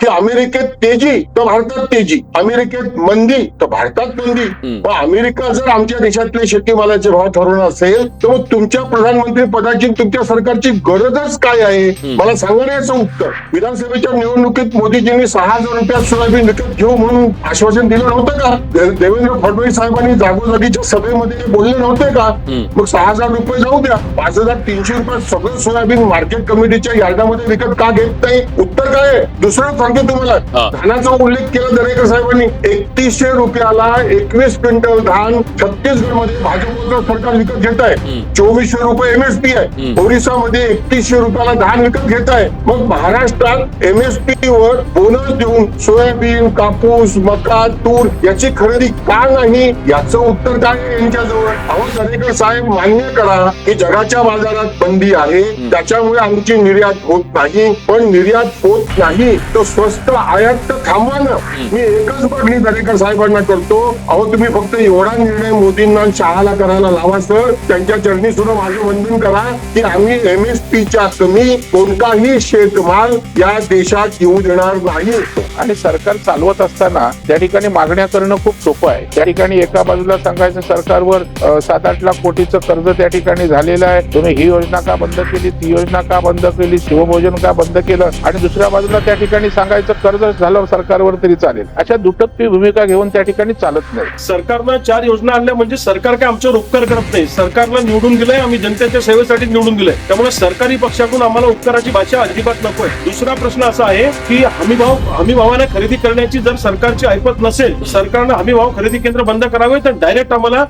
की अमेरिकेत तेजी तर भारतात तेजी, अमेरिकेत मंदी तर भारतात मंदी. मग अमेरिका जर आमच्या देशातले शेतीमालाचे भाव ठरवणार असेल तर मग तुमच्या प्रधानमंत्री पदाची तुमच्या सरकारची गरजच काय आहे? मला सांगा ना याचं उत्तर. विधानसभेच्या निवडणुकीत मोदीजींनी 6,000 रुपयात सोयाबीन विकत घेऊ म्हणून आश्वासन दिलं नव्हतं का? देवेंद्र फडणवीस साहेबांनी जागोजागीच्या सभेमध्ये बोलले नव्हते का? मग 6,000 रुपये जाऊ द्या, 5,300 रुपयात सगळं सोयाबीन मार्केट कमिटीच्या यार्डामध्ये विकत का घेत नाही? उत्तर काय आहे? दुसरं सांगतो तुम्हाला. धानाचा उल्लेख केला दरेकर साहेबांनी. 3100 रुपयाला 21 क्विंटल धान छत्तीसगडमध्ये भाजपचं सरकार विकत घेत आहे. 2400 रुपये एमएसपी आहे. ओरिसामध्ये 3100 रुपयाला धान विकत घेत आहे. मग महाराष्ट्रात एमएसपी वर बोनस देऊन सोयाबीन, कापूस, मका, तूर याची खरेदी का नाही? याचं उत्तर काय आहे यांच्याजवळ? अहो दरेकर साहेब, मान्य करा की जगाच्या बाजारात बंदी आहे, त्याच्यामुळे आमची निर्यात होत नाही. पण निर्यात होत नाही तर स्वस्त आयात तर थांबवा ना. मी एकच मागणी दरेकर साहेबांना करतो, अहो तुम्ही फक्त एवढा निर्णय मोदींना शहाला करायला लावा सर. त्यांच्या चरणी सुद्धा माझं वंदन करा की आम्ही एमएसपीच्या कमी कोणताही शेतमाल या देशात येऊ देणार नाही. आणि सरकार चालवत असताना त्या ठिकाणी मागण्या करणं खूप सोपं आहे. त्या ठिकाणी एका बाजूला सांगायचं सरकारवर 7-8 लाख कोटीचं कर्ज त्या ठिकाणी झालेलं आहे, तुम्ही ही योजना का बंद केली, ती योजना का बंद केली, शिवभोजन का बंद केलं, आणि दुसऱ्या बाजूला त्या ठिकाणी सांगायचं कर्ज झालं सरकारवर तरी चालेल. अशा दुटप्पी भूमिका घेऊन त्या ठिकाणी चालत नाही. सरकारनं 4 योजना आणल्या म्हणजे सरकार काय आमच्यावर उपकार करत नाही. सरकारला निवडून दिलंय, आम्ही जनतेच्या सेवेसाठी निवडून दिलंय. त्यामुळे सरकारी पक्षाकडून आम्हाला उपकाराची भाषा अजिबात नकोय. दुसरा प्रश्न असा आहे की हमी भावाने खरेदी करण्याची जर सरकारची ऐपत नसेल, सरकारनं हमी भाव खरेदी केंद्र बंद करावे तर डायरेक्ट आम्हाला